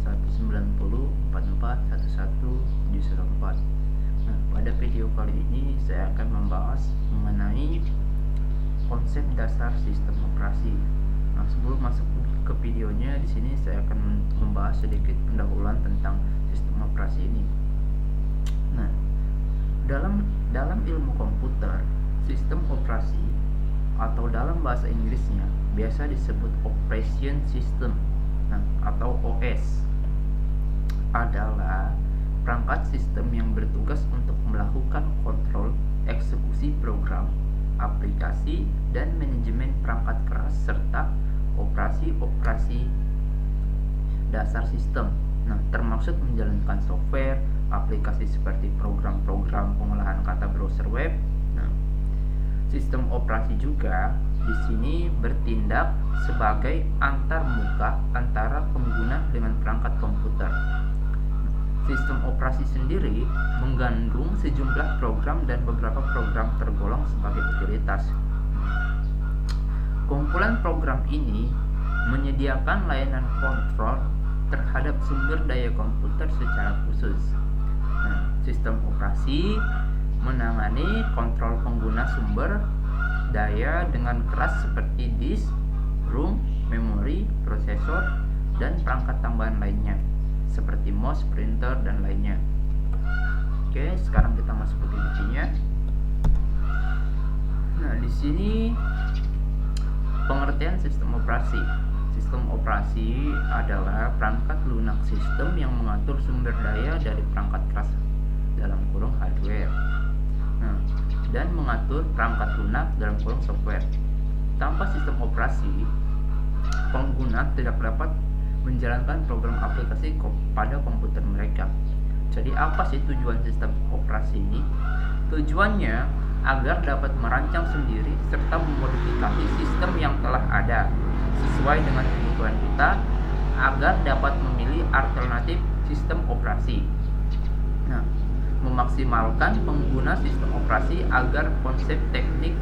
190441174. Nah, pada video kali ini saya akan membahas mengenai konsep dasar sistem operasi. Nah, sebelum masuk ke videonya, di sini saya akan membahas sedikit pendahuluan tentang sistem operasi ini. Nah, dalam ilmu komputer, sistem operasi atau dalam bahasa Inggrisnya biasa disebut operation system, atau OS, adalah perangkat sistem yang bertugas untuk melakukan kontrol, eksekusi program, aplikasi, dan manajemen perangkat keras serta operasi-operasi dasar sistem. Termasuk menjalankan software, aplikasi seperti program-program pengolahan kata browser web. Sistem operasi juga di sini bertindak sebagai antarmuka antara pengguna dengan perangkat komputer. Sistem operasi sendiri mengandung sejumlah program dan beberapa program tergolong sebagai utilitas. Kumpulan program ini menyediakan layanan kontrol terhadap sumber daya komputer secara khusus. Sistem operasi menangani kontrol pengguna sumber daya dengan keras seperti disk, ROM, memori, prosesor, dan perangkat tambahan lainnya seperti mouse, printer, dan lainnya. Oke, sekarang kita masuk ke intinya. Nah, di sini pengertian sistem operasi. Sistem operasi adalah perangkat lunak sistem yang mengatur sumber daya dari perangkat keras dalam kurung hardware, dan mengatur perangkat lunak dalam kurung software. Tanpa sistem operasi, pengguna tidak dapat menjalankan program aplikasi pada komputer mereka. Jadi apa sih tujuan sistem operasi ini? Tujuannya agar dapat merancang sendiri serta memodifikasi sistem yang telah ada sesuai dengan kebutuhan kita, agar dapat memilih alternatif sistem operasi. Memaksimalkan pengguna sistem operasi agar konsep teknik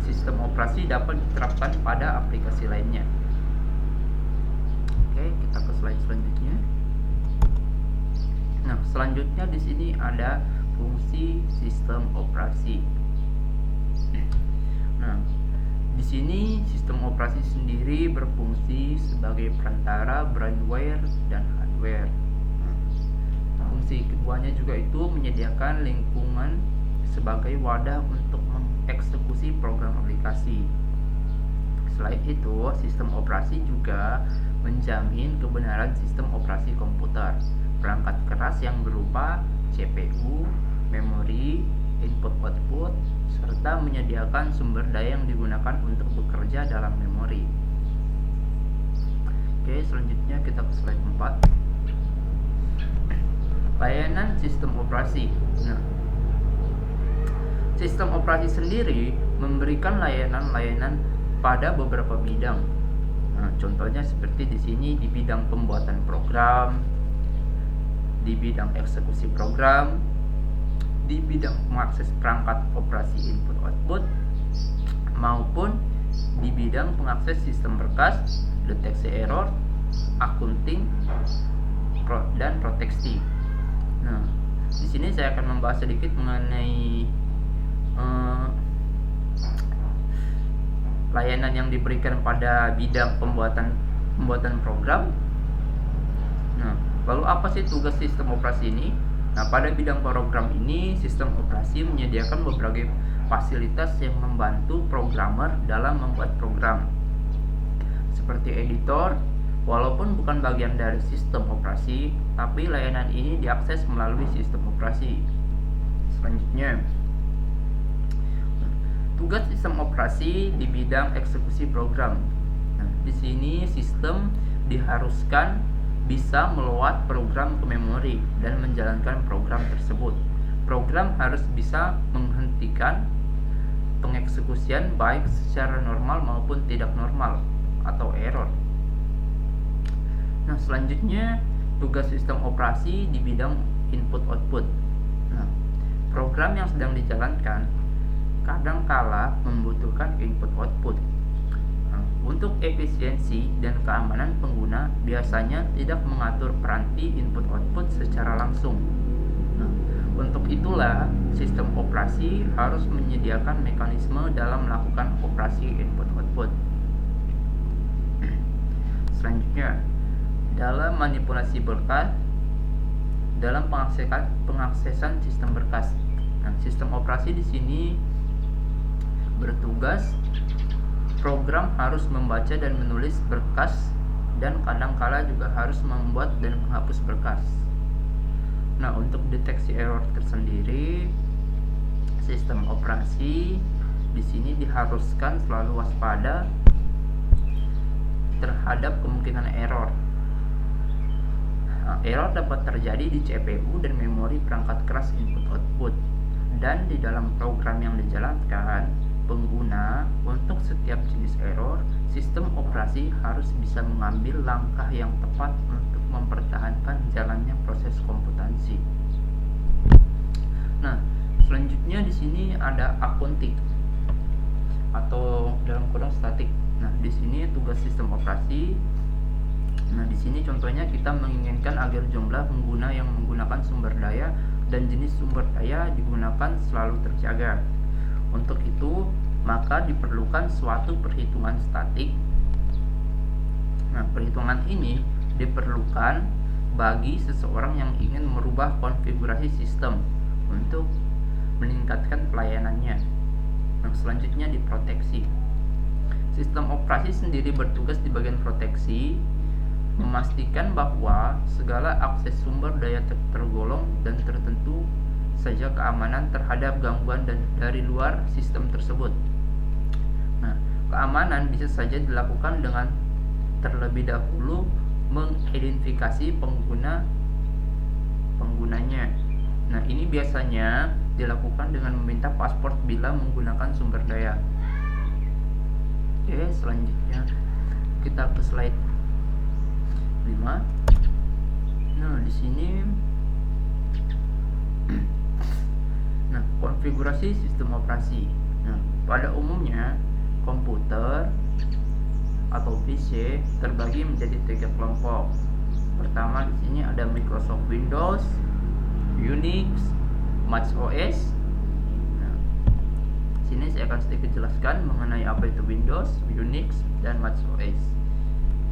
sistem operasi dapat diterapkan pada aplikasi lainnya. Oke, kita ke slide selanjutnya. Selanjutnya di sini ada fungsi sistem operasi. Di sini sistem operasi sendiri berfungsi sebagai perantara brainware dan hardware. Fungsi keduanya juga itu menyediakan lingkungan sebagai wadah untuk mengeksekusi program aplikasi. Selain itu, sistem operasi juga menjamin kebenaran sistem operasi komputer, perangkat keras yang berupa CPU, memori, input-output, serta menyediakan sumber daya yang digunakan untuk bekerja dalam memori. Oke, selanjutnya kita ke slide 4. Layanan sistem operasi. Sistem operasi sendiri memberikan layanan-layanan pada beberapa bidang. Contohnya seperti di sini di bidang pembuatan program, di bidang eksekusi program, di bidang mengakses perangkat operasi input-output, maupun di bidang pengakses sistem berkas, deteksi error, akunting, dan proteksi. Di sini saya akan membahas sedikit mengenai layanan yang diberikan pada bidang pembuatan program. Lalu apa sih tugas sistem operasi ini? Pada bidang program ini, sistem operasi menyediakan beberapa fasilitas yang membantu programmer dalam membuat program, seperti editor. Walaupun bukan bagian dari sistem operasi, tapi layanan ini diakses melalui sistem operasi. Selanjutnya, tugas sistem operasi di bidang eksekusi program. Di sini sistem diharuskan bisa meload program ke memori dan menjalankan program tersebut. Program harus bisa menghentikan pengeksekusian baik secara normal maupun tidak normal atau error. Selanjutnya, tugas sistem operasi di bidang input-output. Program yang sedang dijalankan kadangkala membutuhkan input-output. Untuk efisiensi dan keamanan pengguna biasanya tidak mengatur peranti input-output secara langsung. Nah, untuk itulah sistem operasi harus menyediakan mekanisme dalam melakukan operasi input-output. Selanjutnya, dalam manipulasi berkas, dalam pengaksesan sistem berkas. Nah, sistem operasi di sini bertugas program harus membaca dan menulis berkas dan kadangkala juga harus membuat dan menghapus berkas. Nah, untuk deteksi error tersendiri, sistem operasi di sini diharuskan selalu waspada terhadap kemungkinan error. Nah, error dapat terjadi di CPU dan memori perangkat keras input-output, dan di dalam program yang dijalankan pengguna. Untuk setiap jenis error, sistem operasi harus bisa mengambil langkah yang tepat untuk mempertahankan jalannya proses komputasi. Nah, selanjutnya di sini ada akuntik atau dalam kurung statik. Nah, di sini tugas sistem operasi. Nah, di sini contohnya kita menginginkan agar jumlah pengguna yang menggunakan sumber daya dan jenis sumber daya digunakan selalu terjaga. Untuk itu, maka diperlukan suatu perhitungan statik. Nah, perhitungan ini diperlukan bagi seseorang yang ingin merubah konfigurasi sistem untuk meningkatkan pelayanannya. Nah, selanjutnya diproteksi. Sistem operasi sendiri bertugas di bagian proteksi, memastikan bahwa segala akses sumber daya tergolong dan tertentu saja keamanan terhadap gangguan dari luar sistem tersebut. Nah, keamanan bisa saja dilakukan dengan terlebih dahulu mengidentifikasi penggunanya. Nah, ini biasanya dilakukan dengan meminta paspor bila menggunakan sumber daya. Oke, selanjutnya kita ke slide 5. Nah, di sini konfigurasi sistem operasi. Nah, pada umumnya komputer atau PC terbagi menjadi 3 kelompok. Pertama, di sini ada Microsoft Windows, Unix, Mac OS. Nah, sini saya akan sedikit jelaskan mengenai apa itu Windows, Unix, dan Mac OS.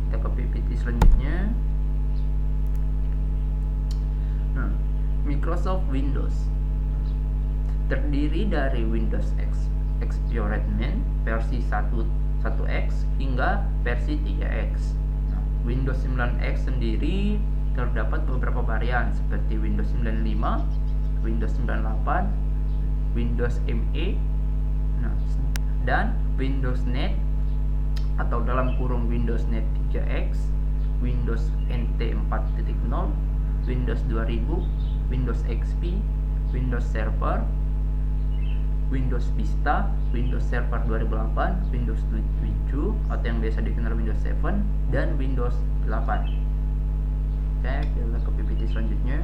Kita ke PPT selanjutnya. Nah, Microsoft Windows terdiri dari Windows Experiment versi 1.x hingga versi 3x. Nah, Windows 9X sendiri terdapat beberapa varian seperti Windows 95, Windows 98, Windows ME, dan Windows NT atau dalam kurung Windows NT 3X, Windows NT 4.0, Windows 2000, Windows XP, Windows Server, Windows Vista, Windows Server 2008, Windows 7 atau yang biasa dikenal Windows 7, dan Windows 8. Oke, kita ke PPT selanjutnya.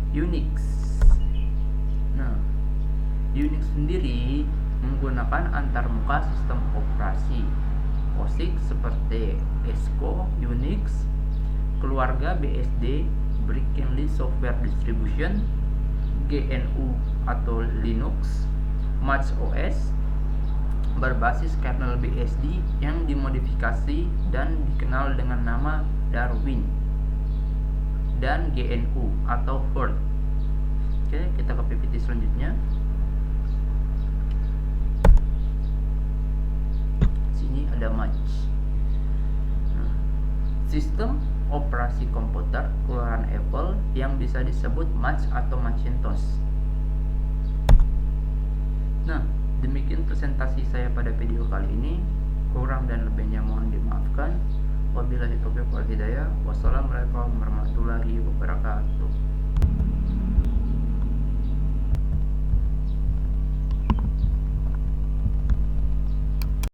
Unix. Nah, Unix sendiri menggunakan antarmuka sistem operasi POSIX seperti ESCO, Unix, keluarga BSD, Berkeley Software Distribution, GNU atau Linux, Mac OS berbasis kernel BSD yang dimodifikasi dan dikenal dengan nama Darwin, dan GNU atau Word. Oke, kita ke PPT selanjutnya. Sini ada Mac. Nah, sistem operasi komputer keluaran Apple yang bisa disebut Mac atau Macintosh. Nah, demikian presentasi saya pada video kali ini. Kurang dan lebihnya mohon dimaafkan. Wabillahi taufiq wal hidayah. Wassalamualaikum warahmatullahi wabarakatuh.